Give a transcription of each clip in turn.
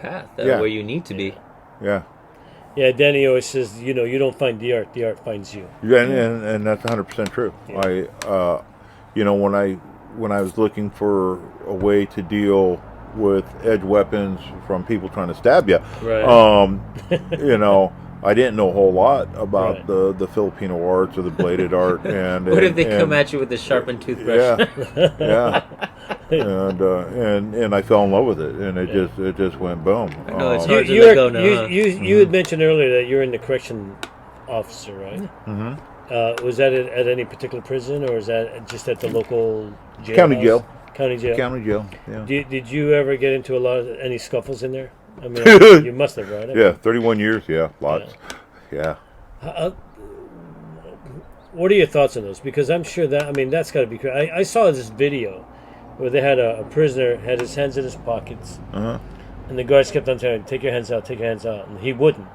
path Yeah. where you need to be. Yeah. Yeah, Danny always says, you don't find the art finds you. Yeah, and that's 100% true. Yeah. When I was looking for a way to deal with edge weapons from people trying to stab you, Right. you know, I didn't know a whole lot about Right. the Filipino arts or the bladed art. What if they come at you with a sharpened toothbrush? Yeah, yeah, and I fell in love with it, and it just went boom. I know it's You hard to you let are, go now. huh? you had mentioned earlier that you're in the correction officer, right? Mm-hmm. Was that at any particular prison, or is that just at the local jail? County house? jail. County jail. County jail. Yeah. Did you ever get into any scuffles in there? I mean, you must have, right? I mean, Yeah, 31 years. Yeah, lots. Yeah. uh, what are your thoughts on those? Because I'm sure that's got to be. I saw this video where they had a prisoner had his hands in his pockets, Uh-huh. and the guards kept on telling him, "Take your hands out, take your hands out," and he wouldn't.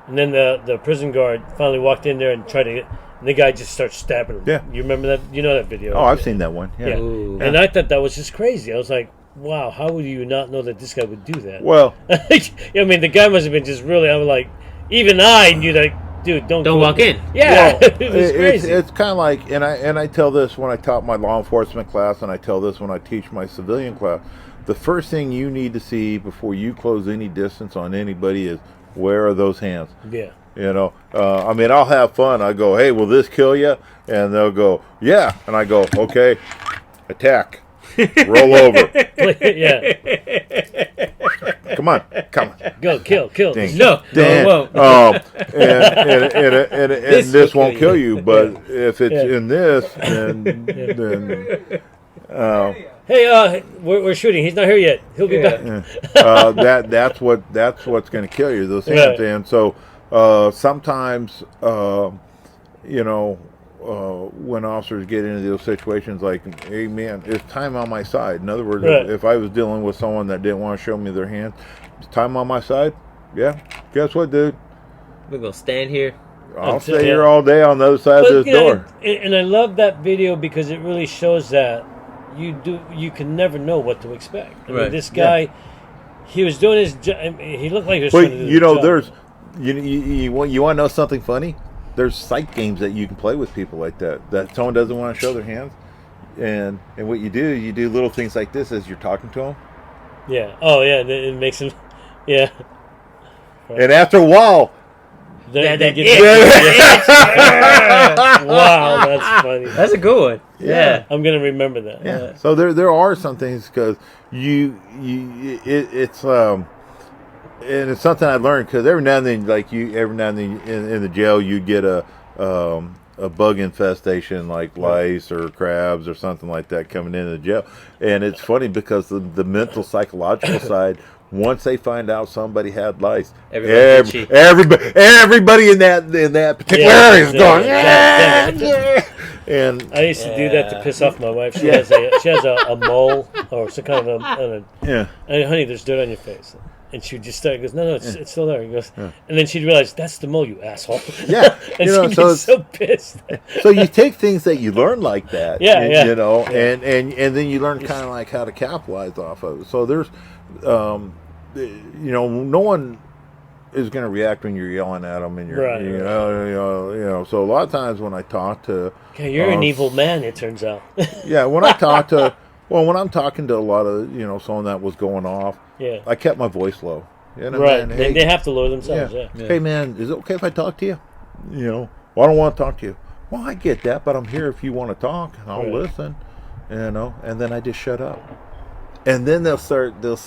And then the prison guard finally walked in there and tried to get. And the guy just starts stabbing him. Yeah. You remember that? You know that video? Oh, I've seen that one. Yeah. Yeah. Ooh. And I thought that was just crazy. I was like, wow, how would you not know that this guy would do that? Well, I mean, the guy must have been just really. I was like, even I knew that, dude, don't walk in. Yeah, well, it was crazy. it's kind of like, and I tell this when I taught my law enforcement class, and I tell this when I teach my civilian class. The first thing you need to see before you close any distance on anybody is, where are those hands? Yeah. I mean, I'll have fun. I go, hey, will this kill you? And they'll go, yeah. And I go, okay, attack, roll over. Yeah. Come on. Go, kill. Dang. No, Dan, it won't. and this will won't kill kill you, but if it's Yeah. in this, then Hey, we're shooting. He's not here yet. He'll be back. that's what's going to kill you. Those hands, Right. and so sometimes when officers get into those situations, like, hey man, it's time on my side. In other words, Right. if I was dealing with someone that didn't want to show me their hands, it's time on my side. Yeah, guess what, dude? We're gonna stand here. I'll Until- stay here yeah. all day on the other side of this door. And I love that video because it really shows that you can never know what to expect. I mean, Right. this guy, he was doing his job. He looked like he was But trying to do his job. there's you want to know something funny? There's psych games that you can play with people like that. That someone doesn't want to show their hands, and what you do little things like this as you're talking to them, Yeah. Oh, yeah. It makes him. Yeah. and after a while, They that get- itch. Wow, that's funny. That's a good one. Yeah. I'm gonna remember that. yeah. So there are some things because it's and it's something I learned because every now and then, in the jail you get a bug infestation like lice or crabs or something like that coming into the jail, and it's funny because the mental psychological side. Once they find out somebody had lice, Everybody everybody in that particular Yeah, area is yeah, going, yeah, yeah. And I used to do that to piss off my wife. She has a mole or some kind of yeah. and honey, there's dirt on your face. And she would just start. Goes, no, it's still there. He goes, and then she'd realize that's the mole, you asshole. Yeah, and so she'd be so pissed. so you take things that you learn like that, Yeah, yeah. and then you learn kind of like how to capitalize off of it. So there's, no one is going to react when you're yelling at them, and you're, Right. So a lot of times when I talk to, Okay, you're an evil man. It turns out. yeah, when I talk to, when I'm talking to a lot of, someone that was going off, Yeah. I kept my voice low. Right. Man, hey, They have to lower themselves. Yeah. Hey man, is it okay if I talk to you? Well, I don't want to talk to you. Well, I get that, but I'm here if you want to talk, and I'll Right. listen. And then I just shut up. And then they'll start. Yeah,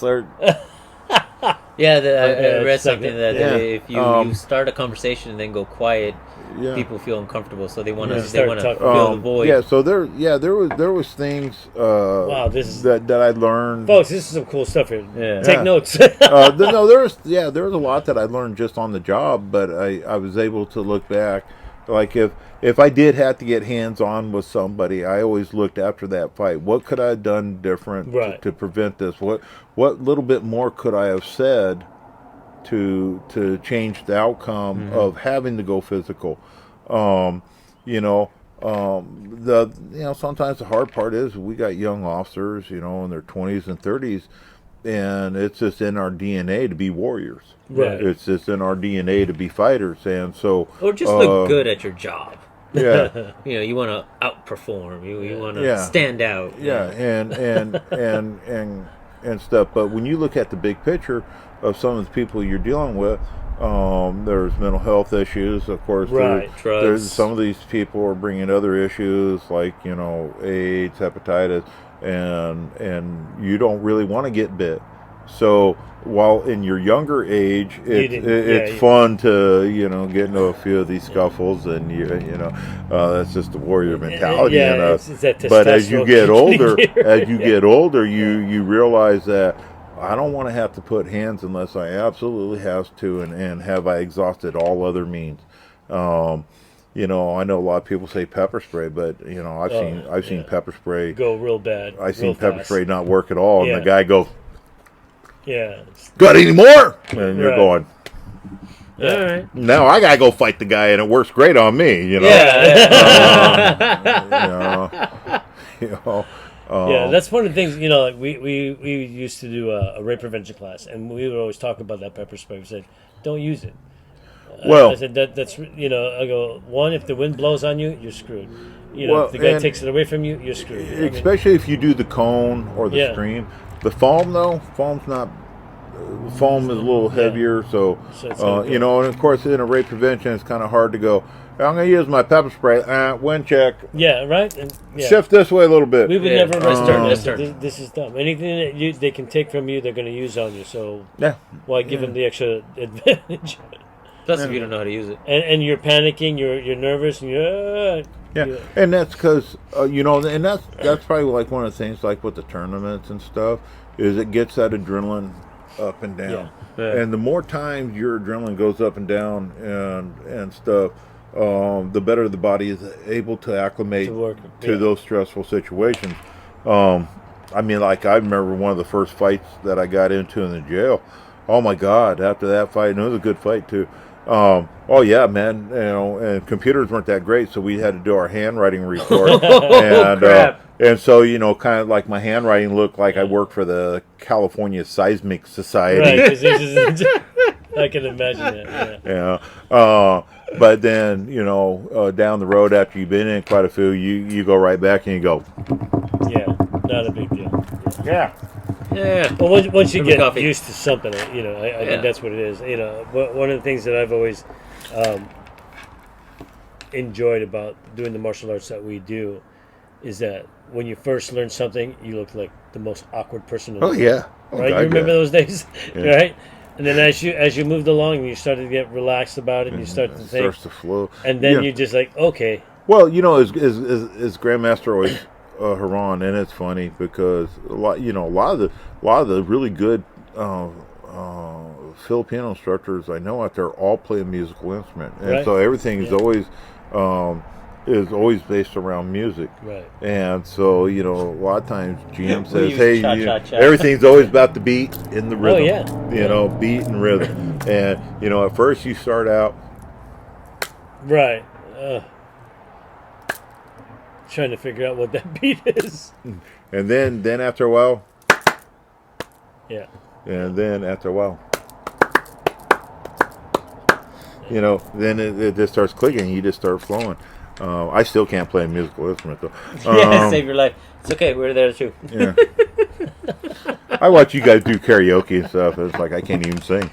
I read it's like something that. that Yeah. if you start a conversation and then go quiet, Yeah. people feel uncomfortable, so they want to Yeah. Start talking. fill the void. Yeah, so there was things Wow, this is that I learned. folks. This is some cool stuff here. Yeah. Take Yeah. notes. No, there was a lot that I learned just on the job, but I was able to look back. Like if I did have to get hands on with somebody, I always looked after that fight. What could I have done different Right. to prevent this? What little bit more could I have said to change the outcome of having to go physical? Sometimes the hard part is we got young officers, in their 20s and 30s. and it's just in our DNA to be warriors. Right. It's just in our DNA to be fighters, and so Or just look good at your job. Yeah, You want to outperform. You want to Yeah. stand out. yeah, and stuff. But when you look at the big picture of some of the people you're dealing with, there's mental health issues, of course. Right. There's some of these people are bringing other issues like AIDS, hepatitis, and you don't really want to get bit. So while in your younger age, it's fun to get into a few of these scuffles, and that's just the warrior mentality in us. It's that But as you get testosterone older, you realize that I don't want to have to put hands unless I absolutely have to, and have I exhausted all other means. I know a lot of people say pepper spray, but I've seen pepper spray go real bad. I've seen real pepper fast. spray not work at all, Yeah. and the guy goes, Yeah. "Got any more?" And you're Right. going, All right. "No, I gotta go fight the guy, and it works great on me." Yeah, that's one of the things, like we used to do a rape prevention class, and we would always talk about that pepper spray. We said, don't use it. Well, I said, that's, I go, one, if the wind blows on you, you're screwed. Well, if the guy and takes it away from you, you're screwed. especially if you do the cone or the stream. The foam, though, foam is a little heavier, so it's and of course in a rape prevention, it's kind of hard to go, I'm going to use my pepper spray, wind check, yeah, right? And, shift this way a little bit. we would Yeah. never Let's turn, let's recommend turn. this is dumb. Anything that they can take from you, they're going to use on you, so Yeah. why give them the extra advantage? Plus, if you don't know how to use it. And you're panicking, you're nervous, and Yeah, and that's because and that's probably like one of the things, like with the tournaments and stuff, is it gets that adrenaline up and down, Yeah. and the more times your adrenaline goes up and down and stuff, the better the body is able to acclimate to those stressful situations. I remember one of the first fights that I got into in the jail. Oh my God! After that fight, and it was a good fight too. Oh yeah, man. And computers weren't that great, so we had to do our handwriting report. And so kind of like my handwriting looked like I worked for the California Seismic Society. Right, 'cause I can imagine that. Yeah. But then down the road after you've been in quite a few, you go right back and you go, Yeah, not a big deal. yeah. Yeah. Well, once you Give me get coffee. used to something, I think that's what it is. One of the things that I've always enjoyed about doing the martial arts that we do is that when you first learn something, you look like the most awkward person in the Oh world. yeah. Oh, Right? God, You remember yeah. those days? Yeah. Right? And then as you moved along and you started to get relaxed about it and you start to It think, starts to flow. and then Yeah. you're just like, okay. Well, as Grandmaster always Haran, and it's funny because a lot of the really good Filipino instructors I know out there all play a musical instrument, and Right. so everything is always based around music. Right. And so a lot of times GM We says, use "Hey, cha-cha-cha." everything's always about the beat in the rhythm." yeah. Beat and rhythm. And at first you start out. Right. Trying to figure out what that beat is. And then after a while, Yeah. and then after a while, then it just starts clicking. You just start flowing. I still can't play a musical instrument though. Save your life. It's okay. We're there too. Yeah. I watch you guys do karaoke and stuff. It's like I can't even sing.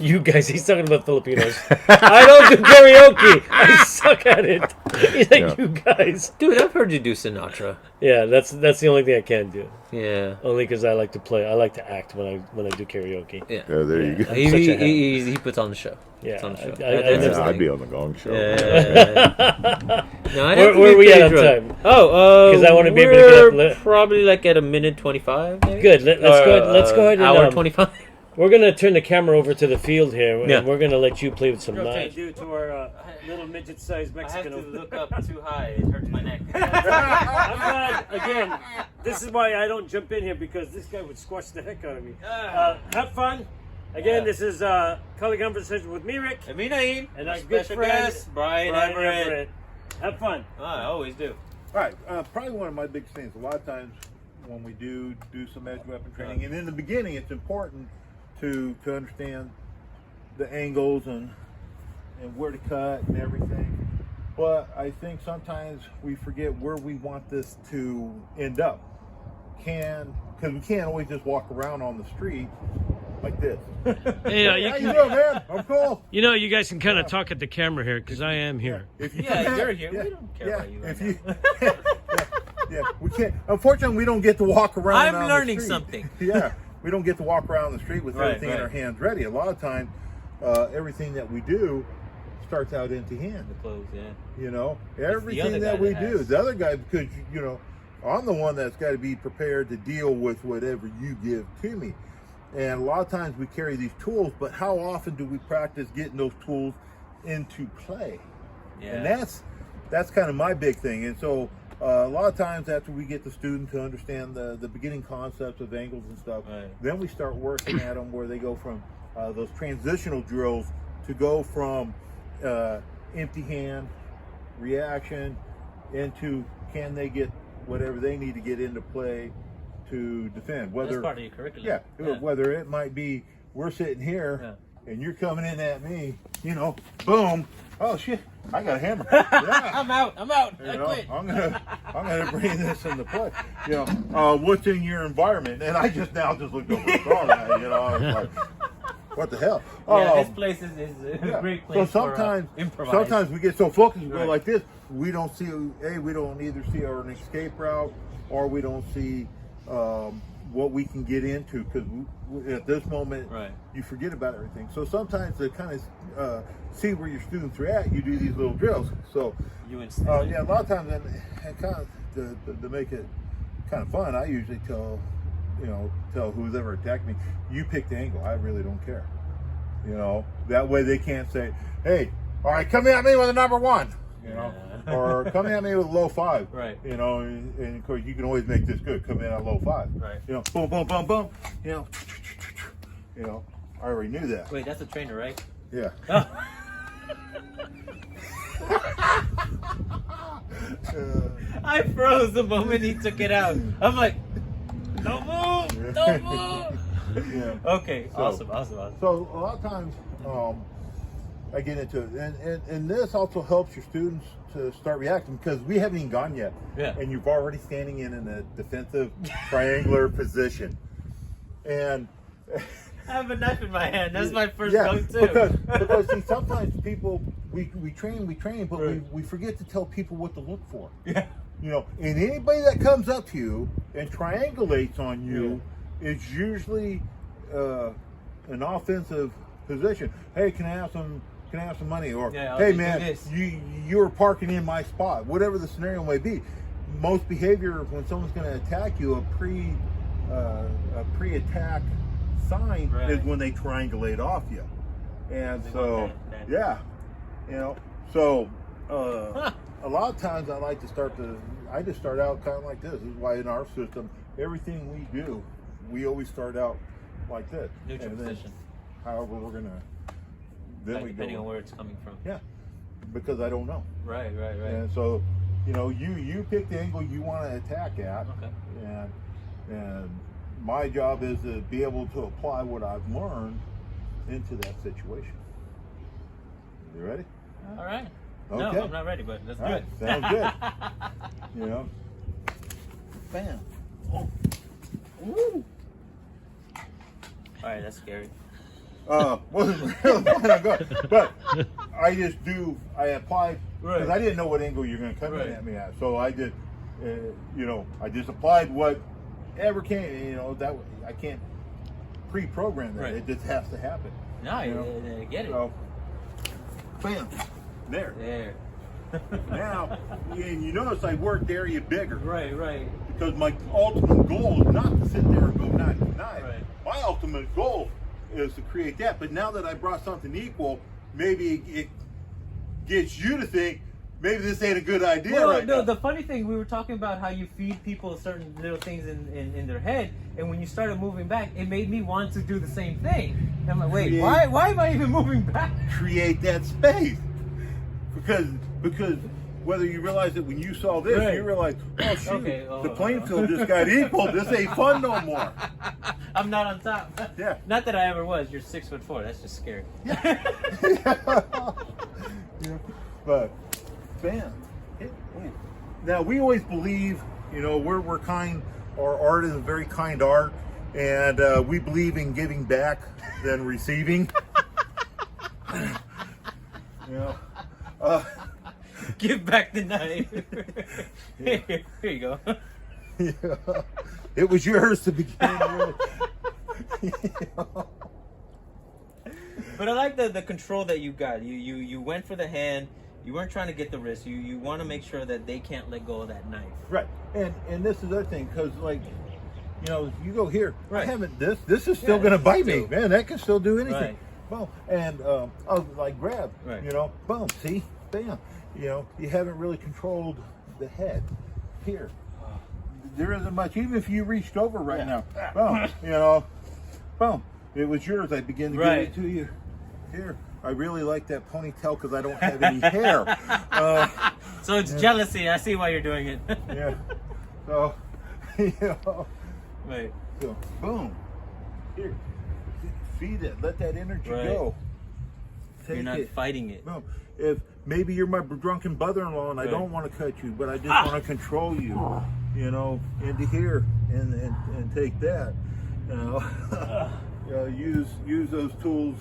You guys, he's talking about Filipinos. I don't do karaoke. I suck at it. He's like, Yeah. you guys. Dude, I've heard you do Sinatra. Yeah, that's the only thing I can do. Yeah. Only because I like to play. I like to act when I do karaoke. Yeah. Yeah, there you go. He, such a he, hat. he puts on the show. Yeah, Puts on the show. I That's his never- I'd thing. be on the Gong Show. Yeah. No, I'd have to Where be are we pretty at on drunk. time? Oh, 'Cause I wanna be able to get up we're lit. probably like at a minute 25. Maybe? Good. Let's go ahead. Let's go ahead and Hour 25. we're gonna turn the camera over to the field here, Yeah. and we're gonna let you play with some Okay. knives. Do to our little midget-sized Mexican. up too high. It hurts my neck. I'm glad. Again, this is why I don't jump in here because this guy would squash the heck out of me. Have fun. Again, this is Konversation with me, Rick, And me, Naeem. and our good friend Brian Everett. Have fun. I always do. All right. Probably one of my big things. A lot of times when we do some edge weapon training. And in the beginning, it's important to understand the angles and where to cut and everything. But I think sometimes we forget where we want this to end up. Because we can't always just walk around on the street like this. Hey, How you doing, man? I'm cool. You know, you guys can kind of talk at the camera here because I am here. If you You're here. We don't care about you. If Right you, we can't. Unfortunately, we don't get to walk around. I'm on learning the street. something. Yeah, we don't get to walk around the street with Right, everything in right. our hands ready. A lot of times, everything that we do starts out into hand. The clothes, yeah. You know, other everything guy that we that do. has- The other guy, because you know, I'm the one that's got to be prepared to deal with whatever you give to me. And a lot of times we carry these tools, but how often do we practice getting those tools into play? Yeah. And that's kind of my big thing. And so a lot of times after we get the student to understand the beginning concepts of angles and stuff, Right. then we start working at them where they go from those transitional drills to go from empty hand reaction into can they get whatever they need to get into play to defend. That's part of your curriculum. Yeah, whether it might be we're sitting here and you're coming in at me, you know, boom. Oh shit, I got a hammer. Yeah. I'm out. You I know, quit. I'm gonna bring this into play. You know, what's in your environment? And I just looked over and saw that. You know, I was like, what the hell? Yeah, this place is a Yeah. great place So sometimes, for improvise. sometimes we get so focused, we go Right. like this. We don't either see an escape route, or we don't see what we can get into, because at this moment, Right. you forget about everything. So sometimes to kind of see where your students are at, you do these little drills. So You and yeah, a lot of times, and kind of to make it kind of fun, I usually tell who's ever attacked me, you pick the angle. I really don't care. You know, that way they can't say, hey, all right, come at me with a number 1. You know, Yeah. or come at me with a low 5. Right. You know, and of course you can always make this good. Come in at a low 5. Right. You know, boom, boom, boom, boom. You know, I already knew that. Wait, that's a trainer, right? Yeah. I froze the moment he took it out. I'm like, don't move, don't move. Yeah. Okay, So- awesome. So a lot of times, I get into it, and this also helps your students to start reacting, because we haven't even gone yet, Yeah. and you're already standing in a defensive triangular position, and I have a knife in my hand. That's my first yeah, go-to. because see, sometimes people we train, but Right. we forget to tell people what to look for. Yeah. You know, and anybody that comes up to you and triangulates on you is usually an offensive position. Hey, can I have some money? Or Yeah, I'll hey, do man, this. you're parking in my spot. Whatever the scenario may be. Most behavior when someone's going to attack you, a pre-attack sign Right. is when they triangulate off you. And They so, want that. yeah, you know, so a lot of times I like to I just start out kind of like this. This is why in our system, everything we do, we always start out like this. Neutral And then position. however we're going to, then Like, we depending go. on where it's coming from. Yeah, because I don't know. Right. And so, you know, you pick the angle you want to attack at. Okay. And my job is to be able to apply what I've learned into that situation. You ready? All right. Okay. No, I'm not ready, but let's All do right, it. sounds good. You know, bam. Oh. Woo. All right, that's scary. Wasn't really that good, but I applied because Right. I didn't know what angle you're going to come Right. in at me at. So I did, I just applied whatever came. You know, that I can't pre-program that. Right. It just has to happen. No, You I get it. So, bam, there. There. Now, and you notice I worked area bigger. Right. Because my ultimate goal is not to sit there and go 9-9. Right. My ultimate goal is to create that. But now that I brought something equal, maybe it gets you to think maybe this ain't a good idea Well, right no, now. the funny thing, we were talking about how you feed people certain little things in their head, and when you started moving back, it made me want to do the same thing. And I'm like, wait, Yeah. why am I even moving back? Create that space. Because whether you realize it when you saw this, Right. you realize, oh shoot, Okay, the playing field just got equal. This ain't fun no more. I'm not on top. Yeah. Not that I ever was. You're 6'4". That's just scary. Yeah. But, bam. Now we always believe, you know, we're kind. Our art is a very kind art, and we believe in giving back than receiving. You know. Give back the knife. Here you go. Yeah. It was yours to begin with. You know? But I like the control that you got. You went for the hand. You weren't trying to get the wrist. You want to make sure that they can't let go of that knife. Right. And this is the other thing, because like, you know, you go here. Right. I haven't. This is still Yeah, gonna bite still- me, man. That can still do anything. Right. Boom. And I'll like grab. Right. You know. Boom. See. Bam. You know. You haven't really controlled the head. Here. There isn't much. Even if you reached over right now. Boom. You know. Boom. It was yours. I begin to Right. give it to you. Here. I really like that ponytail because I don't have any hair. So it's jealousy. I see why you're doing it. Yeah. So, you know. Right. So, boom. Here. Feed it. Let that energy Right. go. You're Take not it. fighting it. Boom. If maybe you're my drunken brother-in-law and I Right. don't want to cut you, but I just want to control you, you know, into here and take that. You know, you know, use those tools.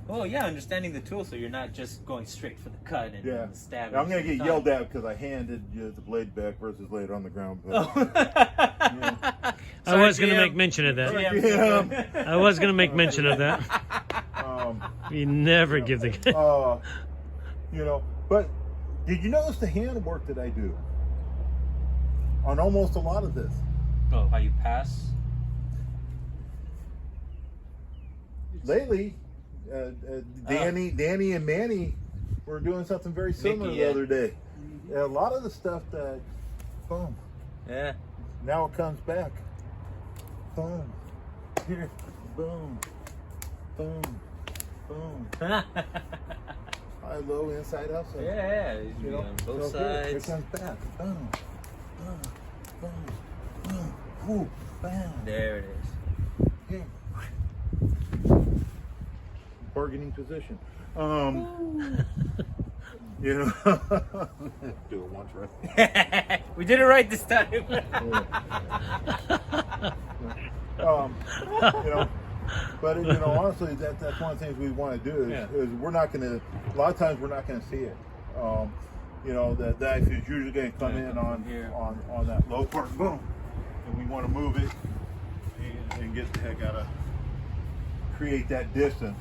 Oh yeah, understanding the tool, so you're not just going straight for the cut and Yeah. stab. Now, I'm gonna get yelled at because I handed you the blade back versus laid on the ground. But, Oh. I was going to GM. make mention of that. GM. I was going to make mention of that. You never give the you know, but did you notice the hand work that I do on almost a lot of this? Oh, how you pass? Lately, Danny and Manny were doing something very similar Mickey, the yeah. other day. Yeah, a lot of the stuff that, boom, Yeah. now it comes back. Boom, here, boom, boom, boom. High, low, inside, outside. Yeah, you You know, on both so here, sides. it comes back. Boom, boom, boom, boom, ooh, bam. There it is. Here. Bargaining position. You know, do it once, right? We did it right this time. You know, but you know, honestly, that's one of the things we want to do is we're not going to. A lot of times, we're not going to see it. You know, that knife is usually going to come in on that low part, boom, and we want to move it and get the heck out of, create that distance.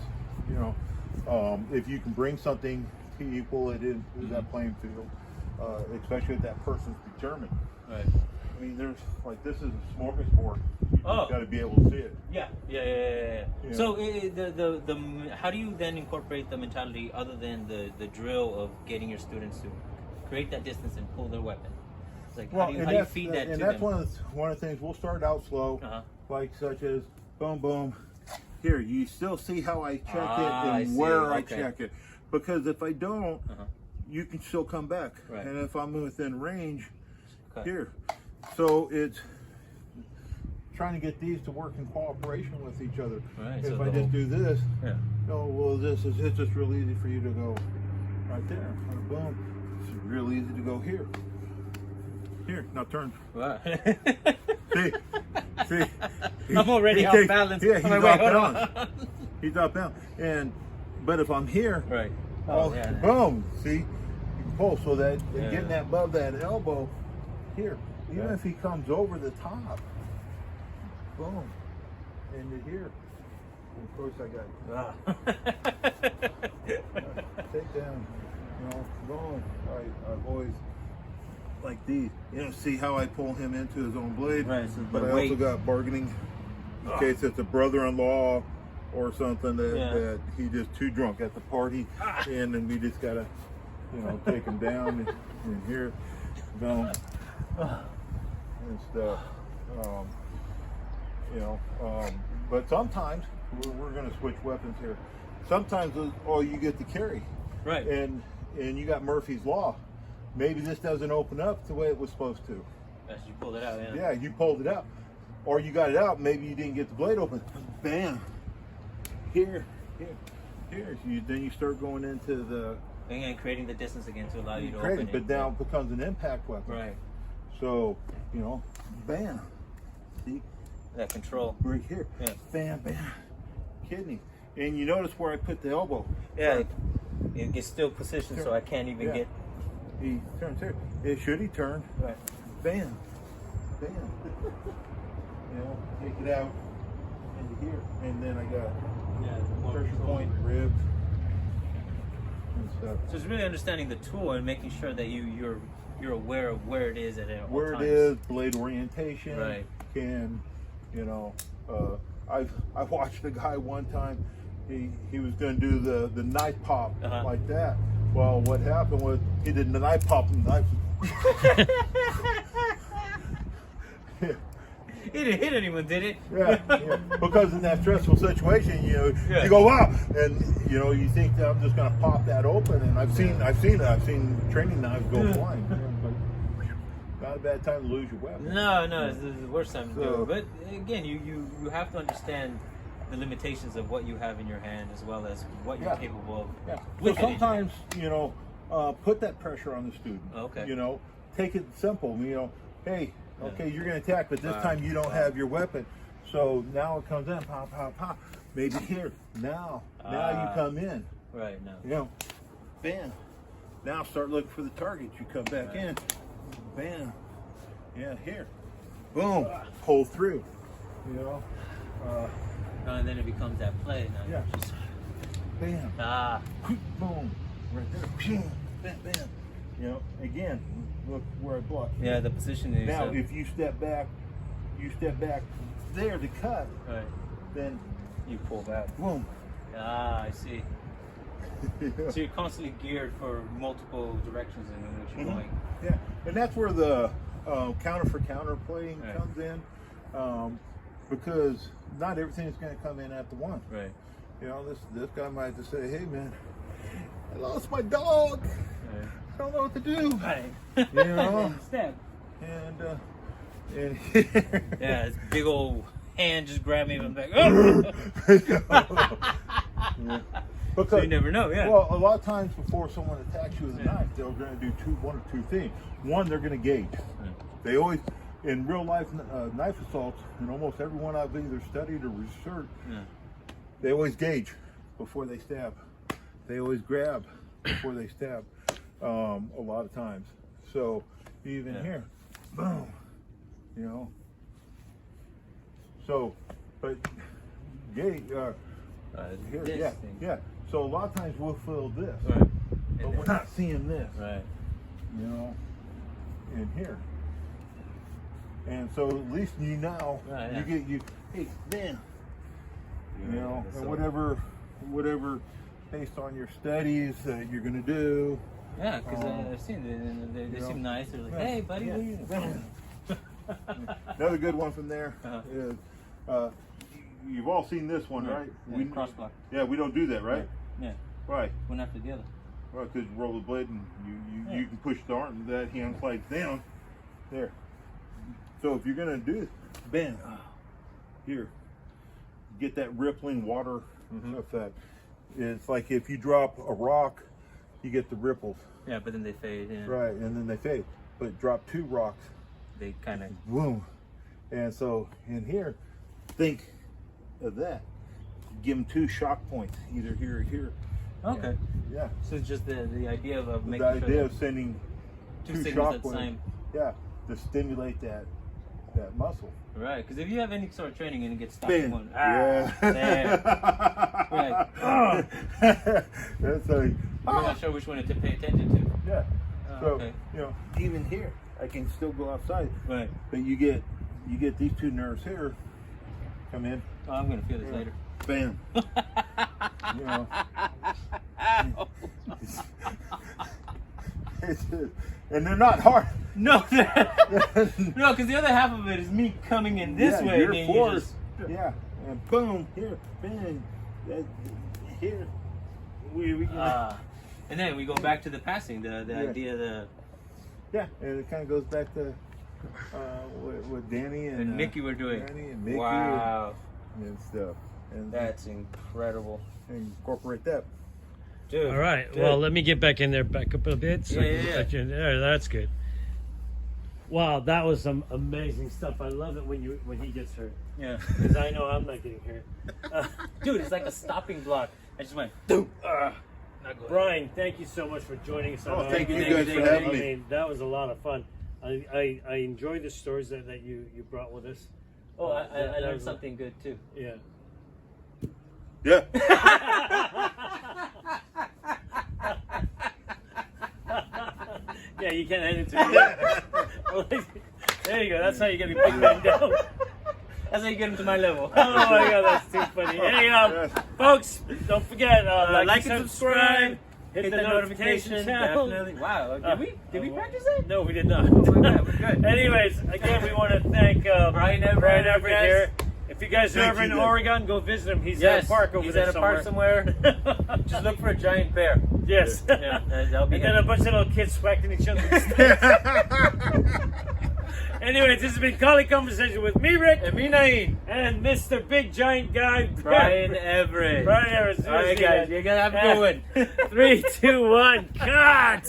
You know, if you can bring something to equal it in that playing field, especially if that person's determined. Right. I mean, there's like, this is a smorgasbord. You Oh. got to be able to see it. Yeah. Yeah. So how do you then incorporate the mentality other than the drill of getting your students to create that distance and pull their weapon? It's like how do you feed that and to that's them? one of the things. We'll start out slow, Uh-huh. like such as boom, boom. Here, you still see how I check Ah, it I and see. where I Okay. check it, because if I don't, Uh-huh. you can still come back. Right. And if I'm within range, Okay. here. So it's trying to get these to work in cooperation with each other. Right, If so I the just whole- do this, Yeah. oh well, it's just real easy for you to go right there. And boom, it's real easy to go here. Here, now turn. Wow. See. I'm already He off takes- balance. Yeah, he's I'm like, off wait, hold balance. on. He's off balance. But if I'm here, Right. oh, yeah. boom, see, you can pull so that Yeah. getting that above that elbow here. Even Yeah. if he comes over the top, boom, and you're here. And of course, I got Wow. take down, you know, boom. I've always like these. You know, see how I pull him into his own blade. Right, so but the I also weight- got bargaining in case it's a brother-in-law or something that he just too drunk at the party, and then we just gotta, you know, take him down and here, boom, and stuff. You know, but sometimes we're gonna switch weapons here. Sometimes it's all you get to carry. Right. And and you got Murphy's Law. Maybe this doesn't open up the way it was supposed to. As you pulled it out, yeah. Yeah, you pulled it out. Or you got it out, maybe you didn't get the blade open. Bam. Here. Then you start going into the... And creating the distance again to allow you to open it. But now it becomes an impact weapon. Right. So, you know, bam. See? That control. Right here. Yeah. Bam, bam. Kidney. And you notice where I put the elbow. Yeah. It gets still positioned, so I can't even get... He turns here. Should he turn? Right. Bam. Bam. You know, take it out into here. And then I got pressure point, ribs, and stuff. So it's really understanding the tool and making sure that you're aware of where it is at all where times. it is, blade orientation. Right. Can, you know, I watched a guy one time. He was going to do the knife pop like that. Well, what happened was he did the knife pop and the knife. He didn't hit anyone, did it? Yeah. Because in that stressful situation, you know, you go wow, and you know, you think that I'm just going to pop that open, and I've seen training knives go flying. But not a bad time to lose your weapon. No, it's the worst time to do it. But again, you have to understand the limitations of what you have in your hand as well as what you're capable of. Yeah. So sometimes, you know, put that pressure on the student. Okay. You know, take it simple. You know, hey, okay, you're going to attack, but this time you don't have your weapon. So now it comes in, pop, pop, pop. Maybe here. Now you come in. Right now. You know, bam. Now start looking for the target. You come back in. Bam. Yeah, here. Boom. Pull through. You know. And then it becomes that play. Now just... Bam. Boom. Right there. Bam, bam. You know, again, look where I blocked. Yeah, the position is... Now, if you step back there to cut, then you pull back. Boom. I see. So you're constantly geared for multiple directions in which you're going. Yeah, and that's where the counter for counter playing comes in, because not everything is going to come in at the once. Right. You know, this guy might just say, "Hey, man, I lost my dog. I don't know what to do." Right. You know. Stab. And yeah, it's big old hand just grabbed me and I'm like, oh! Because, so you never know, Well, a lot of times before someone attacks you with a knife, they're going to do one or two things. One, they're going to gauge. They always, in real life knife assaults, and almost everyone I've either studied or researched, they always gauge before they stab. They always grab before they stab. A lot of times. So even here, boom. You know. So, but here, yeah. So a lot of times we'll feel this, but we're not seeing this, you know, in here. And so at least you know, hey, man, you know, and whatever based on your studies that you're going to do. Yeah, because I've seen it, they seem nice. They're like, hey, buddy, what are you doing? Another good one from there is, you've all seen this one, right? We cross block. Yeah, we don't do that, right? Yeah. Right. One after the other. Right, because you roll the blade and you can push the arm, that hand slides down. There. So if you're going to do it, bam, here, get that rippling water effect. It's like if you drop a rock, you get the ripples. Yeah, but then they fade. Yeah. Right, and then they fade. But drop two rocks, they kind of boom. And so in here, think of that. Give them two shock points, either here or here. Okay. Yeah. So it's just the idea of making the idea of sending two shock points. Same. Yeah, to stimulate that muscle. Right, because if you have any sort of training and it gets stuck Bam. in one, There. Right. That's a. You're not sure which one to pay attention to. Yeah. So okay. you know, even here, I can still go outside. Right. But you get these two nerves here. Come in. Oh, I'm gonna feel this later. Bam. You know. And they're not hard. No, no, because the other half of it is me coming in this way. You're and forced. Yeah, and boom, here, bang, here. We And then we go back to the passing, the idea, Yeah, and it kind of goes back to what Danny and Mickey were doing. Danny and Mickey Wow, and stuff. And that's incredible. incorporate that. Dude, All right. dude. Well, let me get back in there, back up a bit. So I can Yeah. get back in there. That's good. Wow, that was some amazing stuff. I love it when he gets hurt, Yeah. because I know I'm not getting hurt. Dude, it's like a stopping block. I just went, boom. Not good. Brian, thank you so much for joining us. Oh, thank you thank you, guys thank for you. having I me. mean, that was a lot of fun. I enjoy the stories that you brought with us. Oh, I That learned was- something good too. Yeah. Yeah. Yeah, you can't hand it to me. There you go. That's how you get a big man down. That's how you get him to my level. Oh my god, that's too funny. Hey, folks, don't forget, like and subscribe. hit the notification channel. Definitely. Wow. Did we practice that? No, we did not. Oh my god, we're good. Anyways, again, we want to thank Brian Everett, guys. here. If you guys are Thank ever in you, guys. Oregon, go visit him. He's Yes, at a park over he's there at a park somewhere. Just look for a giant bear. Yes. Yeah, that'll be And then a him. bunch of little kids swacking each other. Anyways, this has been Collie Conversation with me, Rick, And me, Naeem. and Mr. Big Giant Guy, Brian Everett. Brian Everett. All right, guys. You're going to have a good one. 3, 2, 1, cut!